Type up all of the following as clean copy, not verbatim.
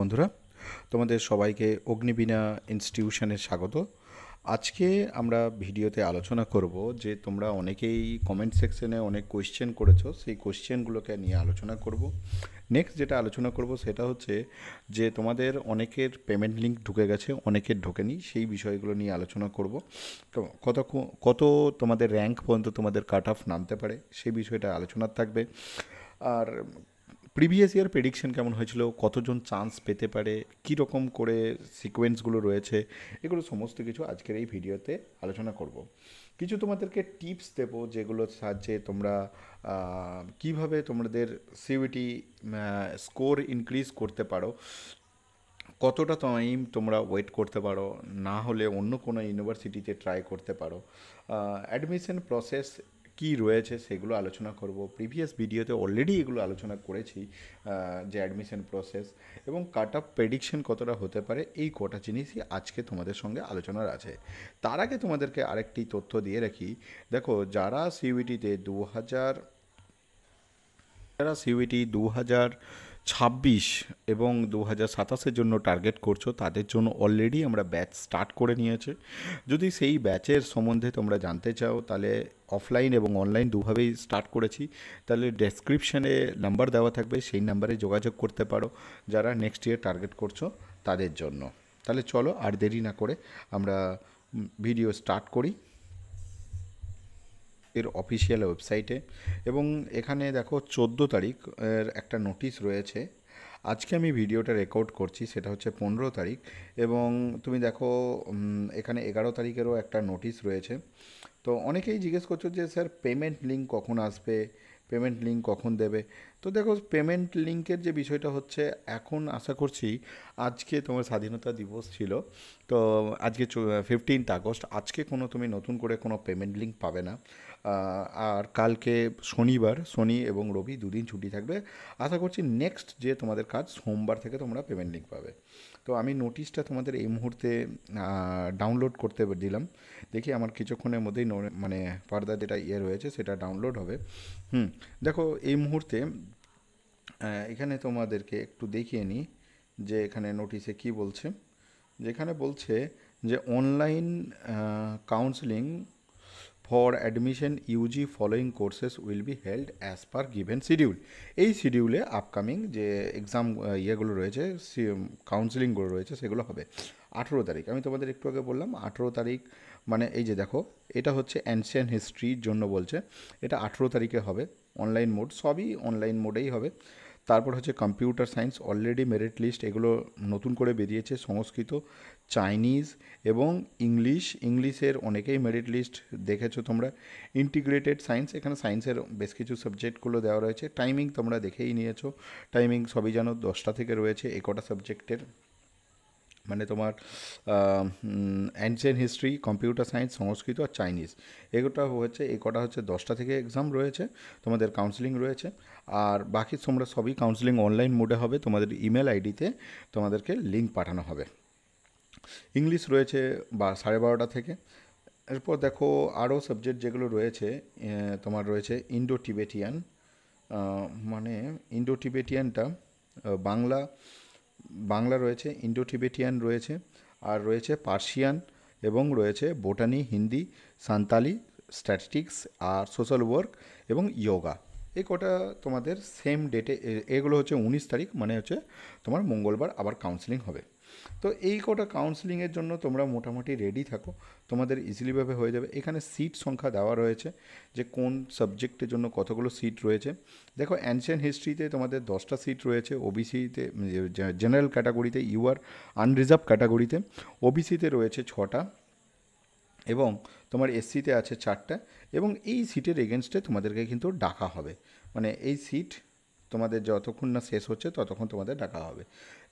বন্ধুরা, তোমাদের সবাইকে অগ্নিবীণা ইনস্টিটিউশনে স্বাগত। আজকে আমরা ভিডিওতে আলোচনা করব যে তোমরা অনেকেই কমেন্ট সেকশনে অনেক কোয়েশ্চেন করেছো, সেই কোয়েশ্চেনগুলোকে নিয়ে আলোচনা করব। নেক্সট যেটা আলোচনা করব সেটা হচ্ছে যে তোমাদের অনেকের পেমেন্ট লিঙ্ক ঢুকে গেছে, অনেকের ঢোকেনি, সেই বিষয়গুলো নিয়ে আলোচনা করব। তো কত তোমাদের র্যাঙ্ক পর্যন্ত তোমাদের কাট অফ নামতে পারে সেই বিষয়টা আলোচনার থাকবে। আর প্রিভিয়াস ইয়ার প্রেডিকশন কেমন হয়েছিল, কতজন চান্স পেতে পারে, কী রকম করে সিকোয়েন্সগুলো রয়েছে, এগুলো সমস্ত কিছু আজকের এই ভিডিওতে আলোচনা করব। কিছু তোমাদেরকে টিপস দেবো যেগুলোর সাহায্যে তোমরা কিভাবে তোমাদের সিইউটি স্কোর ইনক্রিজ করতে পারো, কতটা টাইম তোমরা ওয়েট করতে পারো, না হলে অন্য কোনো ইউনিভার্সিটিতে ট্রাই করতে পারো। অ্যাডমিশন প্রসেস কি রয়েছে সেগুলো আলোচনা করব। প্রিভিয়াস ভিডিওতে অলরেডি এগুলো আলোচনা করেছি, যে অ্যাডমিশন প্রসেস এবং কাট অফ প্রেডিকশন কতটা হতে পারে, এই কটা জিনিসই আজকে তোমাদের সঙ্গে আলোচনার আছে। তার আগে তোমাদেরকে আরেকটি তথ্য দিয়ে রাখি। দেখো, যারা সিইউটি 2026 এবং 2027-এর জন্য টার্গেট করছো, তাদের জন্য অলরেডি আমরা ব্যাচ স্টার্ট করে নিয়েছে। যদি সেই ব্যাচের সম্বন্ধে তোমরা জানতে চাও, তাহলে অফলাইন এবং অনলাইন দুভাবেই স্টার্ট করেছি। তাহলে ডেসক্রিপশানে নাম্বার দেওয়া থাকবে, সেই নাম্বারে যোগাযোগ করতে পারো যারা নেক্সট ইয়ার টার্গেট করছো তাদের জন্য। তাহলে চলো আর দেরি না করে আমরা ভিডিও স্টার্ট করি এর অফিসিয়াল ওয়েবসাইটে। এবং এখানে দেখো 14 তারিখ এর একটা নোটিশ রয়েছে। আজকে আমি ভিডিওটা রেকর্ড করছি, সেটা হচ্ছে 15 তারিখ। এবং তুমি দেখো এখানে 11 তারিখেরও একটা নোটিশ রয়েছে। তো অনেকেই জিজ্ঞেস করছো যে স্যার পেমেন্ট লিঙ্ক কখন আসবে, পেমেন্ট লিঙ্ক কখন দেবে। তো দেখো, পেমেন্ট লিঙ্কের যে বিষয়টা হচ্ছে, এখন আশা করছি আজকে তোমার স্বাধীনতা দিবস ছিল, তো আজকে 15 আগস্ট, আজকে কোনো তুমি নতুন করে কোনো পেমেন্ট লিঙ্ক পাবে না। আর কালকে শনিবার, শনি এবং রবি দুদিন ছুটি থাকবে। আশা করছি নেক্সট যে তোমাদের কাজ সোমবার থেকে তোমরা পেমেন্ট লিঙ্ক পাবে। তো আমি নোটিশটা তোমাদের এই মুহূর্তে ডাউনলোড করতে দিলাম। দেখি আমার কিছুক্ষণের মধ্যেই মানে ফার্দার যেটা রয়েছে সেটা ডাউনলোড হবে। দেখো এই মুহূর্তে এখানে তোমাদেরকে একটু দেখিয়ে নিই যে এখানে নোটিশে কি বলছে। যেখানে বলছে যে online counselling for admission UG following courses will be held as per given schedule. এই শিডিউলে আপকামিং যে এক্সাম ইয়েগুলো রয়েছে, কাউন্সেলিংগুলো রয়েছে, সেগুলো হবে 18 তারিখ। আমি তোমাদের একটু আগে বললাম 18 তারিখ, মানে এই যে দেখো, এটা হচ্ছে অ্যানশিয়ান হিস্ট্রির জন্য বলছে, এটা 18 তারিখে হবে। অনলাইন মোড, সবই অনলাইন মোডেই হবে। তারপর হচ্ছে computer science, already merit list এগুলো নতুন করে বেরিয়েছে। সংস্কৃত, চাইনিজ এবং ইংলিশের অনেকেই মেরিট লিস্ট দেখেছো তোমরা। ইন্টিগ্রেটেড সায়েন্স, এখানে সায়েন্সের বেশ কিছু সাবজেক্টগুলো দেওয়া রয়েছে। টাইমিং তোমরা দেখেই নিয়েছো, টাইমিং সবই জানো, 10টা থেকে রয়েছে কটা সাবজেক্টের, মানে তোমার অ্যানশিয়েন্ট হিস্ট্রি, কম্পিউটার সায়েন্স, সংস্কৃত আর চাইনিজ, এগুলোটা হচ্ছে কটা হচ্ছে 10টা থেকে এক্সাম রয়েছে, তোমাদের কাউন্সেলিং রয়েছে। আর বাকি তোমরা সবই কাউন্সেলিং অনলাইন মোডে হবে, তোমাদের ইমেল আইডিতে তোমাদেরকে লিঙ্ক পাঠানো হবে। ইংলিশ রয়েছে 12:30 থেকে। এরপর দেখো আরও সাবজেক্ট যেগুলো রয়েছে, তোমার রয়েছে ইন্ডো টিবেটিয়ান, মানে ইন্ডো টিবেটিয়ানটা বাংলা, বাংলা রয়েছে, ইন্ডো টিবেটিয়ান রয়েছে, আর রয়েছে পার্সিয়ান, এবং রয়েছে বোটানি, হিন্দি, সান্তালি, স্ট্যাটিস্টিক্স আর সোশ্যাল ওয়ার্ক এবং ইয়োগা। এই কটা তোমাদের সেম ডেটে, এগুলো হচ্ছে 19 তারিখ, মানে হচ্ছে তোমার মঙ্গলবার আবার কাউন্সেলিং হবে। তো এই কটা কাউন্সেলিংয়ের জন্য তোমরা মোটামুটি রেডি থাকো, তোমাদের ইজিলিভাবে হয়ে যাবে। এখানে সিট সংখ্যা দেওয়া রয়েছে যে কোন সাবজেক্টের জন্য কতগুলো সিট রয়েছে। দেখো, অ্যানশিয়েন্ট হিস্ট্রিতে তোমাদের 10টা সিট রয়েছে, ওবিসিতে জেনারেল ক্যাটাগরিতে, ইউআর আনরিজার্ভ ক্যাটাগরিতে, ওবিসিতে রয়েছে 6টা, এবং তোমার এসসিতে আছে 4টা। এবং এই সিটের এগেনস্টে তোমাদেরকে কিন্তু ডাকা হবে, মানে এই সিট তোমাদের যতক্ষণ না শেষ হচ্ছে ততক্ষণ তোমাদের ডাকা হবে।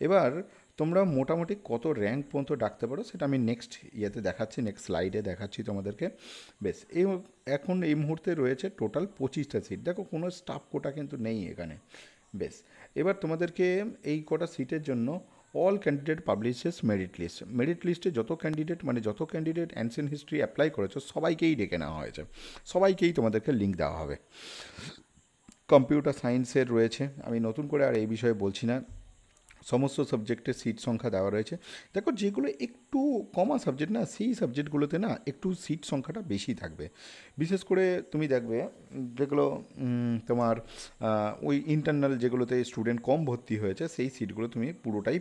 এবার তোমরা মোটামুটি কত র্যাঙ্ক পর্যন্ত ডাকতে পারো সেটা আমি নেক্সট ইয়েতে দেখাচ্ছি, নেক্সট স্লাইডে দেখাচ্ছি তোমাদেরকে। বেশ, এখন এই মুহূর্তে রয়েছে টোটাল 25টা সিট। দেখো, কোনো স্টাফ কোটা কিন্তু নেই এখানে। বেশ, এবার তোমাদেরকে এই কটা সিটের জন্য all candidate publishes merit list, merit লিস্টে যত ক্যান্ডিডেট, মানে যত ক্যান্ডিডেট অ্যানশিয়েন্ট হিস্ট্রি অ্যাপ্লাই করেছো সবাইকেই ডেকে নেওয়া হয়েছে, সবাইকেই তোমাদেরকে লিঙ্ক দেওয়া হবে। কম্পিউটার সায়েন্সের রয়েছে, আমি নতুন করে আর এই বিষয়ে বলছি না। সমস্ত সাবজেক্টের সিট সংখ্যা দেওয়া রয়েছে। দেখো যেগুলো একটু কমা সাবজেক্ট না, সেই সাবজেক্টগুলোতে না একটু সিট সংখ্যাটা বেশি থাকবে। বিশেষ করে তুমি দেখবে যেগুলো তোমার ওই ইন্টারনাল যেগুলোতে স্টুডেন্ট কম ভর্তি হয়েছে, সেই সিটগুলো তুমি পুরোটাই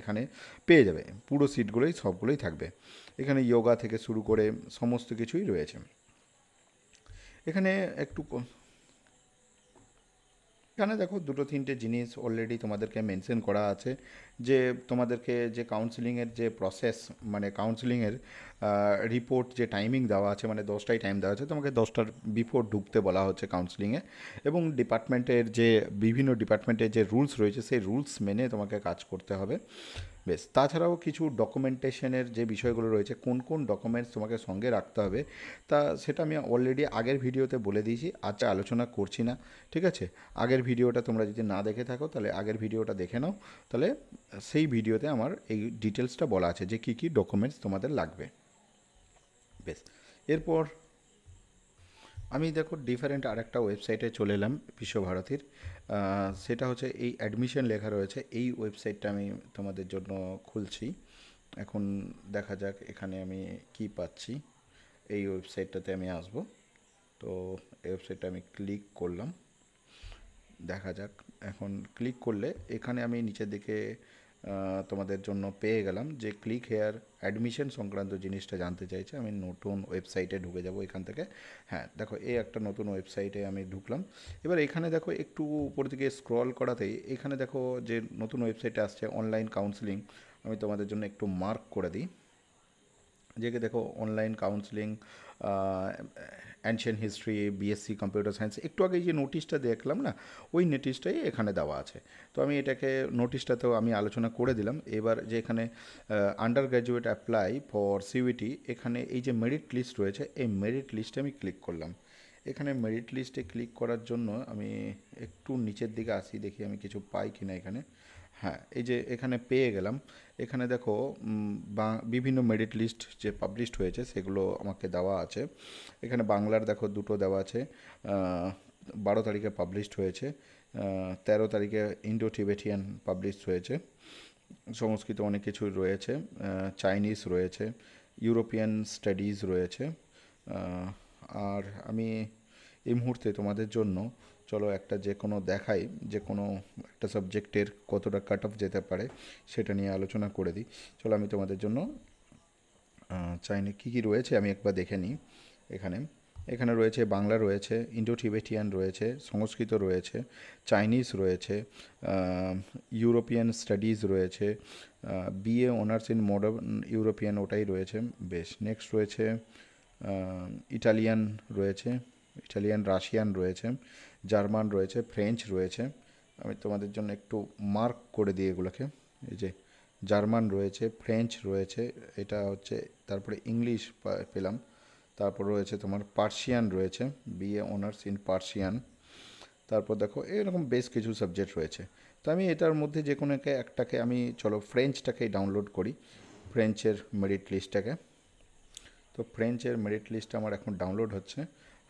এখানে পেয়ে যাবে। পুরো সিটগুলোই সবগুলোই থাকবে। এখানে যোগা থেকে শুরু করে সমস্ত কিছুই রয়েছে। এখানে একটু এখানে দেখো দুটো তিনটে জিনিস অলরেডি তোমাদেরকে মেনশন করা আছে, যে তোমাদেরকে যে কাউন্সিলিংয়ের যে প্রসেস, মানে কাউন্সিলিংয়ের রিপোর্ট যে টাইমিং দেওয়া আছে, মানে 10টায় টাইম দেওয়া আছে, তোমাকে 10টার বিফোর ঢুকতে বলা হচ্ছে কাউন্সিলিংয়ে। এবং ডিপার্টমেন্টের যে বিভিন্ন ডিপার্টমেন্টের যে রুলস রয়েছে, সেই রুলস মেনে তোমাকে কাজ করতে হবে। বেশ, তাছাড়াও কিছু ডকুমেন্টেশনের যে বিষয়গুলো রয়েছে, কোন কোন ডকুমেন্টস তোমাকে সঙ্গে রাখতে হবে, তা সেটা আমি অলরেডি আগের ভিডিওতে বলে দিয়েছি, আজকে আলোচনা করছি না। ঠিক আছে, আগের ভিডিওটা তোমরা যদি না দেখে থাকো তাহলে আগের ভিডিওটা দেখে নাও, তাহলে সেই ভিডিওতে আমার এই ডিটেলসটা বলা আছে যে কী কী ডকুমেন্টস তোমাদের লাগবে। বেশ, এরপর আমি দেখো ডিফারেন্ট আরেকটা ওয়েবসাইটে চলে এলাম বিশ্বভারতীর। সেটা হচ্ছে এই অ্যাডমিশন লেখা রয়েছে, এই ওয়েবসাইটটা আমি তোমাদের জন্য খুলছি। এখন দেখা যাক এখানে আমি কি পাচ্ছি। এই ওয়েবসাইটটাতে আমি আসব। তো এই ওয়েবসাইটটা আমি ক্লিক করলাম, দেখা যাক। এখন ক্লিক করলে এখানে আমি নিচের দিকে তোমাদের জন্য পেয়ে গেলাম যে ক্লিক হেয়ার, অ্যাডমিশন সংক্রান্ত জিনিসটা জানতে চাইছে। আমি নতুন ওয়েবসাইটে ঢুকে যাব এখান থেকে। হ্যাঁ দেখো, এই একটা নতুন ওয়েবসাইটে আমি ঢুকলাম। এবার এখানে দেখো একটু উপর দিকে স্ক্রল করাতেই এখানে দেখো যে নতুন ওয়েবসাইটে আসছে অনলাইন কাউন্সিলিং। আমি তোমাদের জন্য একটু মার্ক করে দিই, যেকে দেখো online counselling, ancient history, BSc computer science. একটু আগে যে নোটিশটা দেখলাম না, ওই নোটিশটাই এখানে দেওয়া আছে। তো আমি এটাকে নোটিশটাতেও আমি আলোচনা করে দিলাম। এবার যে এখানে under graduate apply for CUET, এখানে এই যে মেরিট লিস্ট রয়েছে, এই মেরিট লিস্টে আমি ক্লিক করলাম। এখানে মেরিট লিস্টে ক্লিক করার জন্য আমি একটু নিচের দিকে আসি, দেখি আমি কিছু পাই কিনা এখানে। হ্যাঁ, এই যে এখানে পেয়ে গেলাম। এখানে দেখো বিভিন্ন মেরিট লিস্ট যে পাবলিশড হয়েছে সেগুলো আমাকে দেওয়া আছে। এখানে বাংলার দেখো দুটো দেওয়া আছে, 12 তারিখে পাবলিশড হয়েছে। 13 তারিখে ইন্ডো টিবেটিয়ান পাবলিশড হয়েছে। সংস্কৃত অনেক কিছু রয়েছে, চাইনিজ রয়েছে, ইউরোপিয়ান স্টাডিজ রয়েছে। আর আমি এই মুহূর্তে তোমাদের জন্য চলো একটা যে কোনো দেখাই, যে কোনো একটা সাবজেক্টের কতটা কাট অফ যেতে পারে সেটা নিয়ে আলোচনা করে দিই। চলো আমি তোমাদের জন্য চাইনি কী কী রয়েছে আমি একবার দেখে নিই। এখানে এখানে রয়েছে বাংলা রয়েছে, ইন্ডো টিবেটিয়ান রয়েছে, সংস্কৃত রয়েছে, চাইনিজ রয়েছে, ইউরোপিয়ান স্টাডিজ রয়েছে, BA honours in modern European ওটাই রয়েছে। বেশ, নেক্সট রয়েছে ইটালিয়ান রয়েছে, ইটালিয়ান রাশিয়ান রয়েছে, জার্মান রয়েছে, ফ্রেঞ্চ রয়েছে। আমি তোমাদের জন্য একটু মার্ক করে দিই এগুলোকে। এই যে জার্মান রয়েছে, ফ্রেঞ্চ রয়েছে, এটা হচ্ছে, তারপরে ইংলিশ পেলাম, তারপর রয়েছে তোমার পার্সিয়ান রয়েছে, বিএ অনার্স ইন পার্সিয়ান। তারপর দেখো এরকম বেশ কিছু সাবজেক্ট রয়েছে। তো আমি এটার মধ্যে যে কোনো একটাকে আমি, চলো ফ্রেঞ্চটাকেই ডাউনলোড করি, ফ্রেঞ্চের মেরিট লিস্টটাকে। তো ফ্রেঞ্চের মেরিট লিস্ট আমার এখন ডাউনলোড হচ্ছে।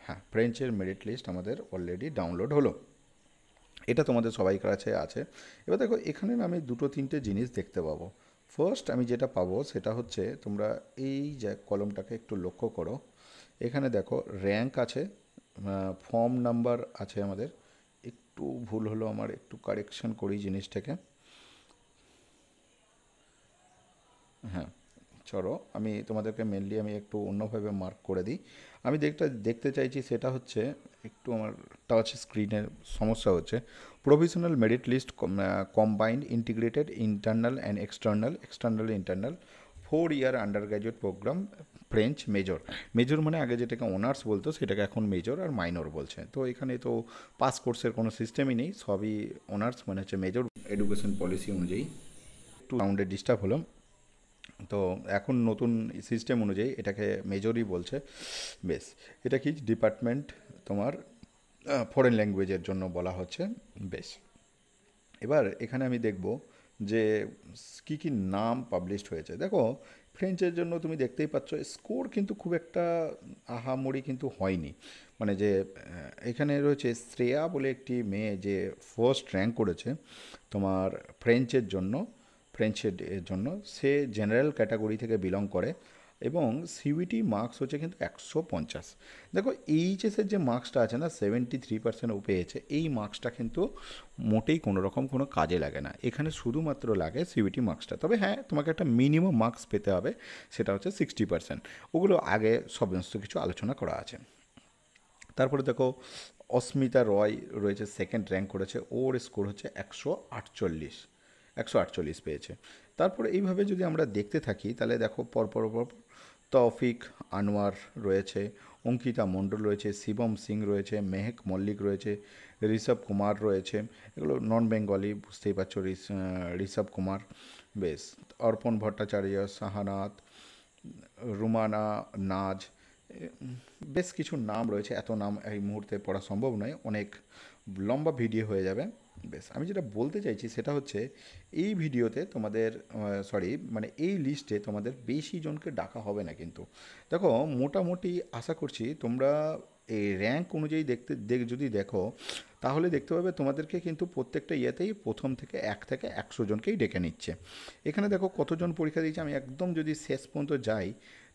হ্যাঁ, ফ্রেঞ্চের মেরিট লিস্ট আমাদের অলরেডি ডাউনলোড হলো। এটা তোমাদের সবাই কাছে আছে। এবার দেখো এখানে না আমি দুটো তিনটে জিনিস দেখতে পাবো। ফার্স্ট আমি যেটা পাবো সেটা হচ্ছে, তোমরা এই যে কলমটাকে একটু লক্ষ্য করো, এখানে দেখো র্যাঙ্ক আছে, ফর্ম নাম্বার আছে আমাদের। একটু ভুল হলো আমার, একটু কারেকশন করি জিনিসটাকে। হ্যাঁ, চলো আমি তোমাদেরকে মেনলি আমি একটু অন্যভাবে মার্ক করে দিই। আমি দেখতে চাইছি সেটা হচ্ছে, একটু আমার টাচ স্ক্রিনের সমস্যা হচ্ছে। Provisional merit list combined integrated internal and external internal 4 year undergraduate programme French major. Major মানে আগে যেটাকে অনার্স বলতো সেটাকে এখন মেজর আর মাইনর বলছে। তো এখানে তো পাস কোর্সের কোনো সিস্টেমই নেই, সবই অনার্স মানে হচ্ছে মেজর এডুকেশন পলিসি অনুযায়ী। একটু সাউন্ডে ডিস্টার্ব হলো। তো এখন নতুন সিস্টেম অনুযায়ী এটাকে মেজরই বলছে। বেশ, এটা কি ডিপার্টমেন্ট তোমার ফরেন ল্যাঙ্গুয়েজের জন্য বলা হচ্ছে। বেশ, এবার এখানে আমি দেখব যে কী কী নাম পাবলিশড হয়েছে। দেখো ফ্রেঞ্চের জন্য তুমি দেখতেই পাচ্ছ স্কোর কিন্তু খুব একটা আহামরি কিন্তু হয়নি, মানে যে এখানে রয়েছে শ্রেয়া বলে একটি মেয়ে যে ফার্স্ট র্যাঙ্ক করেছে তোমার ফ্রেঞ্চের জন্য, এর জন্য সে জেনারেল ক্যাটাগরি থেকে বিলং করে এবং সিভিটি মার্কস হচ্ছে কিন্তু 150। দেখো এইচএসের যে মার্কসটা আছে না 73% ও পেয়েছে, এই মার্কসটা কিন্তু মোটেই কোনো রকম কোনো কাজে লাগে না, এখানে শুধুমাত্র লাগে সিভিটি মার্কসটা। তবে হ্যাঁ, তোমাকে একটা মিনিমাম মার্কস পেতে হবে, সেটা হচ্ছে 60%। ওগুলো আগে সমস্ত কিছু আলোচনা করা আছে। তারপরে দেখো অস্মিতা রয় রয়েছে, সেকেন্ড র্যাঙ্ক করেছে, ওর স্কোর হচ্ছে 148, 148 পেয়েছে। তারপরে এইভাবে যদি আমরা দেখতে থাকি তাহলে দেখো পরপর তৌফিক আনোয়ার রয়েছে, অঙ্কিতা মণ্ডল রয়েছে, শিবম সিং রয়েছে, মেহেক মল্লিক রয়েছে, ঋষভ কুমার রয়েছে, এগুলো নন বেঙ্গলি বুঝতেই পারছো, ঋষভ কুমার, বেশ, অর্পণ ভট্টাচার্য, শাহানাত, রুমানা নাজ, বেশ কিছু নাম রয়েছে, এত নাম এই মুহূর্তে পড়া সম্ভব নয়, অনেক লম্বা ভিডিও হয়ে যাবে। বেশ, আমি যেটা বলতে চাইছি সেটা হচ্ছে এই ভিডিওতে তোমাদের মানে এই লিস্টে তোমাদের বেশি জনকে ডাকা হবে না কিন্তু। দেখো মোটামুটি আশা করছি তোমরা এই র্যাঙ্ক অনুযায়ী যদি দেখো তাহলে দেখতে পাবে তোমাদেরকে কিন্তু প্রত্যেকটা ইয়েতেই প্রথম থেকে 100 জনকেই ডেকে নিচ্ছে। এখানে দেখো কতজন পরীক্ষা দিয়েছে, আমি একদম যদি শেষ পর্যন্ত যাই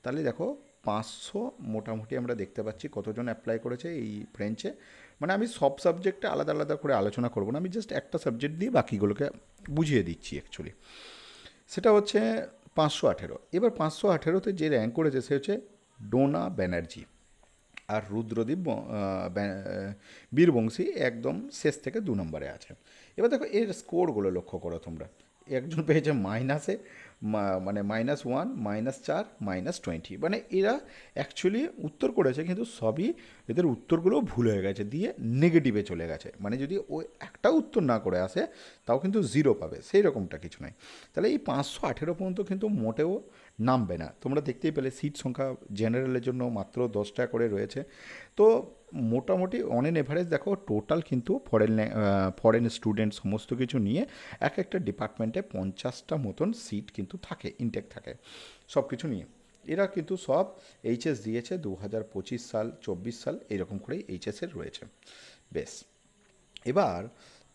তাহলে দেখো 500 মোটামুটি আমরা দেখতে পাচ্ছি কতজন অ্যাপ্লাই করেছে এই ফ্রেঞ্চে। মানে আমি সব সাবজেক্টে আলাদা আলাদা করে আলোচনা করব না, আমি জাস্ট একটা সাবজেক্ট দিয়ে বাকিগুলোকে বুঝিয়ে দিচ্ছি অ্যাকচুয়ালি। সেটা হচ্ছে 518। এবার 518তে যে র্যাঙ্ক করেছে সে হচ্ছে ডোনা ব্যানার্জি, আর রুদ্রদীপ বীরবংশী একদম শেষ থেকে 2 নম্বরে আছে। এবার দেখো এর স্কোরগুলো লক্ষ্য করো তোমরা, একজন পেয়েছে মাইনাসে, মানে -1, -4, -20, মানে এরা অ্যাকচুয়ালি উত্তর করেছে কিন্তু সবই এদের উত্তরগুলো ভুল হয়ে গেছে দিয়ে নেগেটিভে চলে গেছে, মানে যদি ও একটা উত্তর না করে আসে তাও কিন্তু 0 পাবে, সেই রকমটা কিছু নয়। তাহলে এই 518 পর্যন্ত কিন্তু মোটেও নামবে না। তোমরা দেখতেই পেলে সিট সংখ্যা জেনারেলের জন্য মাত্র 10টা করে রয়েছে। তো মোটামুটি অন এন এভারেজ দেখো টোটাল কিন্তু ফরেন স্টুডেন্ট সমস্ত কিছু নিয়ে এক একটা ডিপার্টমেন্টে 50টা মতন সিট কিন্তু থাকে, ইনটেক থাকে সব কিছু নিয়ে। এরা কিন্তু সব এইচএস দিয়েছে 2025 সাল 24 সাল এরকম করেই এইচএসের রয়েছে। বেশ, এবার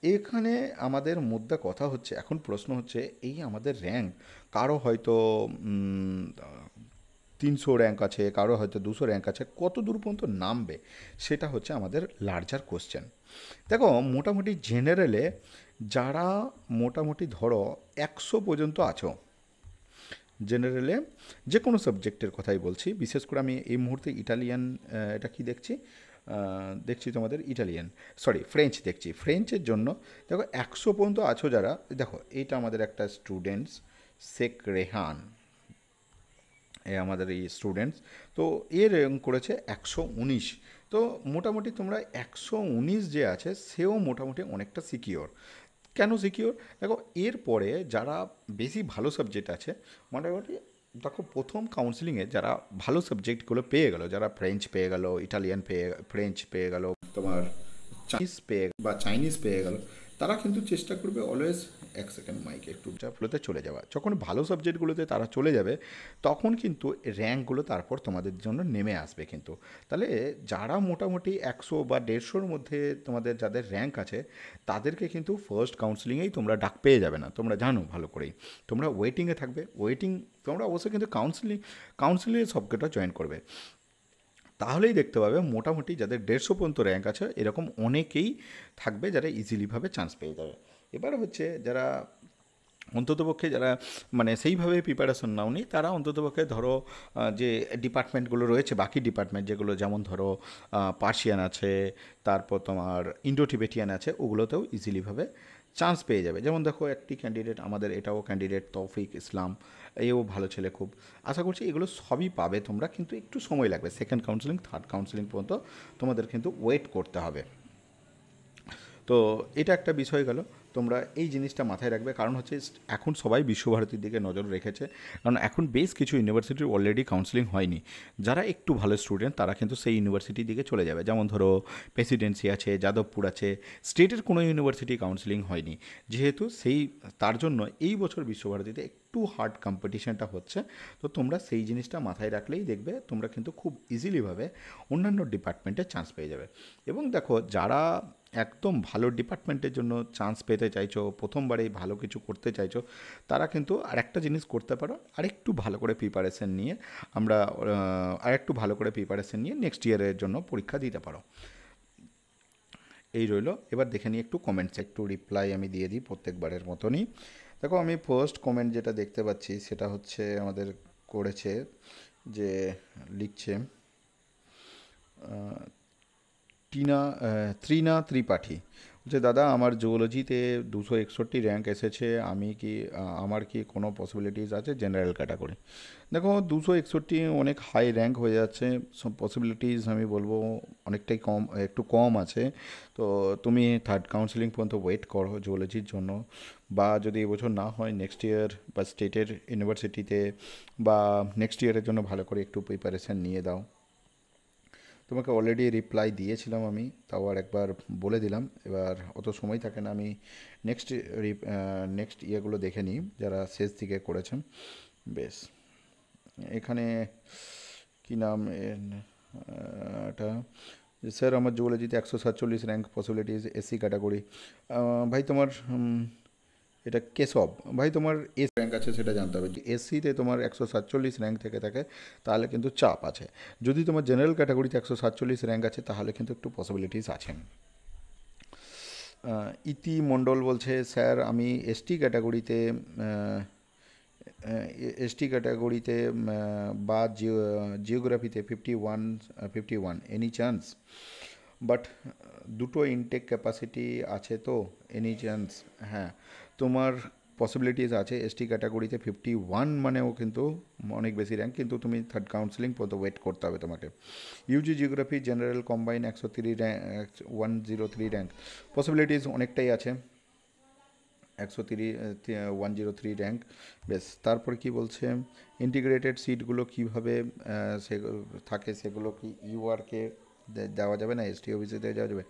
এখানে আমাদের মধ্যে কথা হচ্ছে, এখন প্রশ্ন হচ্ছে এই আমাদের র্যাঙ্ক কারো হয়তো 300 র্যাঙ্ক আছে, কারো হয়তো 200 র্যাঙ্ক আছে, কত দূর পর্যন্ত নামবে সেটা হচ্ছে আমাদের লার্জার কোশ্চেন। দেখো মোটামুটি জেনারেলে যারা মোটামুটি ধরো 100 পর্যন্ত আছো, জেনারেলে যে কোনো সাবজেক্টের কথাই বলছি, বিশেষ করে আমি এই মুহূর্তে ইটালিয়ান, এটা কি দেখছি, দেখছি তোমাদের ইটালিয়ান, ফ্রেঞ্চ দেখছি। ফ্রেঞ্চের জন্য দেখো 100 পর্যন্ত আছো যারা, দেখো এইটা আমাদের একটা স্টুডেন্টস শেখ রেহান, এ আমাদের এই স্টুডেন্টস, তো এর র্যাঙ্ক করেছে 119। তো মোটামুটি তোমরা 119 যে আছে সেও মোটামুটি অনেকটা সিকিওর। কেন সিকিওর? দেখো এরপরে যারা বেশি ভালো সাবজেক্ট আছে, মোটামুটি দেখো প্রথম কাউন্সিলিংয়ে যারা ভালো সাবজেক্টগুলো পেয়ে গেল, যারা ফ্রেঞ্চ পেয়ে গেল, ফ্রেঞ্চ পেয়ে গেল, তোমার চাইনিজ পেয়ে গেল, তারা কিন্তু চেষ্টা করবে অলওয়েজ, এক সেকেন্ড মাইকে একটু ফ্লোতে চলে যাওয়া, যখন ভালো সাবজেক্টগুলোতে তারা চলে যাবে তখন কিন্তু র্যাঙ্কগুলো তারপর তোমাদের জন্য নেমে আসবে কিন্তু। তাহলে যারা মোটামুটি 100 বা 150-র মধ্যে তোমাদের যাদের র্যাঙ্ক আছে তাদেরকে কিন্তু ফার্স্ট কাউন্সিলিংয়েই তোমরা ডাক পেয়ে যাবে না, তোমরা জানো ভালো করেই, তোমরা ওয়েটিংয়ে থাকবে। তোমরা অবশ্যই কিন্তু কাউন্সিলিংয়ে সবকটা জয়েন করবে, তাহলেই দেখতে পাবে মোটামুটি যাদের 150 পর্যন্ত র্যাঙ্ক আছে এরকম অনেকেই থাকবে যারা ইজিলিভাবে চান্স পেয়ে যাবে। এবার হচ্ছে যারা অন্ততপক্ষে যারা মানে সেইভাবে প্রিপারেশন নাওনি, তারা অন্ততপক্ষে ধরো যে ডিপার্টমেন্টগুলো রয়েছে, বাকি ডিপার্টমেন্ট যেগুলো, যেমন ধরো পার্সিয়ান আছে, তারপর তোমার ইন্ডো টিবেটিয়ান আছে, ওগুলোতেও ইজিলিভাবে চান্স পেয়ে যাবে। যেমন দেখো একটি ক্যান্ডিডেট আমাদের, এটাও ক্যান্ডিডেট তৌফিক ইসলাম, এও ভালো ছেলে খুব, আশা করছি এগুলো সবই পাবে তোমরা, কিন্তু একটু সময় লাগবে, সেকেন্ড কাউন্সিলিং থার্ড কাউন্সিলিং পর্যন্ত তোমাদের কিন্তু ওয়েট করতে হবে। তো এটা একটা বিষয় গেল। তোমরা এই জিনিসটা মাথায় রাখবে, কারণ হচ্ছে এখন সবাই বিশ্বভারতীর দিকে নজর রেখেছে, কারণ এখন বেশ কিছু ইউনিভার্সিটির অলরেডি কাউন্সিলিং হয়নি। যারা একটু ভালো স্টুডেন্ট তারা কিন্তু সেই ইউনিভার্সিটির দিকে চলে যাবে, যেমন ধরো প্রেসিডেন্সি আছে, যাদবপুর আছে, স্টেটের কোনো ইউনিভার্সিটি কাউন্সিলিং হয়নি যেহেতু, তার জন্য এই বছর বিশ্বভারতীতে একটু হার্ড কম্পিটিশানটা হচ্ছে। তো তোমরা সেই জিনিসটা মাথায় রাখলেই দেখবে তোমরা কিন্তু খুব ইজিলিভাবে অন্যান্য ডিপার্টমেন্টে চান্স পেয়ে যাবে। এবং দেখো, যারা একদম ভালো ডিপার্টমেন্টের জন্য চান্স পেতে চাইছো, প্রথমবারেই ভালো কিছু করতে চাইছো, তারা কিন্তু আরেকটা জিনিস করতে পারো, আরেকটু ভালো করে প্রিপারেশন নিয়ে আরেকটু ভালো করে প্রিপারেশন নিয়ে নেক্সট ইয়ারের জন্য পরীক্ষা দিতে পারো। এই রইলো। এবার দেখে নিই একটু কমেন্টস, একটু রিপ্লাই আমি দিয়ে দিই প্রত্যেকবারের মতনই। দেখো, আমি ফার্স্ট কমেন্ট যেটা দেখতে পাচ্ছি সেটা হচ্ছে আমাদের করেছে, যে লিখছে ত্রিনা ত্রিপাঠী, বলছে দাদা আমার জুওলজিতে 261 র্যাঙ্ক এসেছে, আমার কি কোনো পসিবিলিটিস আছে জেনারেল ক্যাটাগরি? দেখো, 261 অনেক হাই র্যাঙ্ক হয়ে যাচ্ছে, সব পসিবিলিটিস আমি বলবো অনেকটাই কম, একটু কম আছে। তো তুমি থার্ড কাউন্সিলিং পর্যন্ত ওয়েট করো জুওলজির জন্য, বা যদি এবছর না হয় নেক্সট ইয়ার বা স্টেটের ইউনিভার্সিটিতে বা নেক্সট ইয়ারের জন্য ভালো করে একটু প্রিপারেশান নিয়ে দাও। তোমাকে অলরেডি রিপ্লাই দিয়েছিলাম আমি, তাও আর একবার বলে দিলাম। এবার অত সময় থাকে না, আমি নেক্সট নেক্সট ইয়েগুলো দেখে নিই যারা শেষ দিকে করেছেন। বেশ, এখানে কি নাম এটা, স্যার আমার জুওলজিতে 147 র্যাঙ্ক, পসিবিলিটিস এসসি ক্যাটাগরি। ভাই তোমার এটা কেশব ভাই, তোমার এস র্যাঙ্ক আছে সেটা জানতে হবে। এসসিতে তোমার 147 র্যাঙ্ক থেকে থাকে তাহলে কিন্তু চাপ আছে, যদি তোমার জেনারেল ক্যাটাগরিতে 147 র্যাঙ্ক আছে তাহলে কিন্তু একটু পসিবিলিটিস আছে। ইতি মণ্ডল বলছে স্যার আমি এসটি ক্যাটাগরিতে বা জিওগ্রাফিতে 51 এনি চান্স, বাট দুটো ইনটেক ক্যাপাসিটি আছে তো, এনি চান্স? হ্যাঁ, তোমার পসিবিলিটিস আছে। এসটি ক্যাটাগরিতে 51 মানেও কিন্তু অনেক বেশি র্যাঙ্ক, কিন্তু তুমি থার্ড কাউন্সিলিং পর্যন্ত ওয়েট করতে হবে তোমাকে। UG geography general combine 103 rank, 103 rank, possibilities অনেকটাই আছে, 103 র্যাঙ্ক। বেশ, তারপর কি বলছে, ইন্টিগ্রেটেড সিটগুলো কীভাবে সে থাকে, সেগুলো কি ইউআরকে দেওয়া যাবে না, এসটি অফিসে দেওয়া যাবে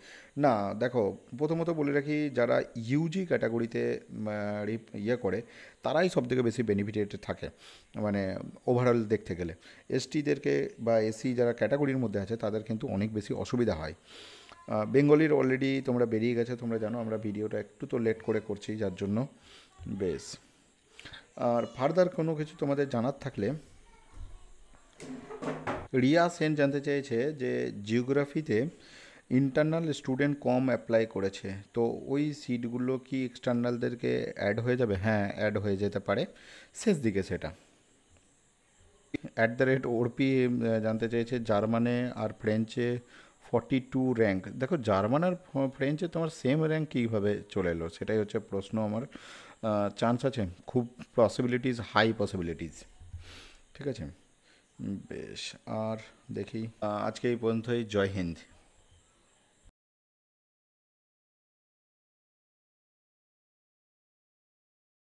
না? দেখো, প্রথমত বলে রাখি, যারা ইউজি ক্যাটাগরিতে ইয়ে করে তারাই সবথেকে বেশি বেনিফিটেড থাকে, মানে ওভারঅল দেখতে গেলে। এসটিদেরকে বা এসসি যারা ক্যাটাগরির মধ্যে আছে তাদের কিন্তু অনেক বেশি অসুবিধা হয়। বেঙ্গলির অলরেডি তোমরা বেরিয়ে গেছে, তোমরা জানো, আমরা ভিডিওটা একটু তো লেট করে করছি যার জন্য। বেশ, আর ফার্দার কোনো কিছু তোমাদের জানার থাকলে। রিয়া সেন জানতে চেয়েছে যে জিওগ্রাফিতে ইন্টারনাল স্টুডেন্ট কম অ্যাপ্লাই করেছে, তো ওই সিটগুলো কি এক্সটার্নালদেরকে অ্যাড হয়ে যাবে? হ্যাঁ, অ্যাড হয়ে যেতে পারে শেষ দিকে সেটা। @ORP জানতে চেয়েছে জার্মানে আর ফ্রেঞ্চে 42 র্যাঙ্ক। দেখো, জার্মান আর ফ্রেঞ্চে তোমার সেম র্যাঙ্ক কীভাবে চলে এলো, সেটাই হচ্ছে প্রশ্ন আমার। চান্স আছে, খুব পসিবিলিটিস, হাই পসিবিলিটিস। ঠিক আছে, বেশ, আর দেখি, আজকে এই পর্যন্তই। জয় হিন্দ।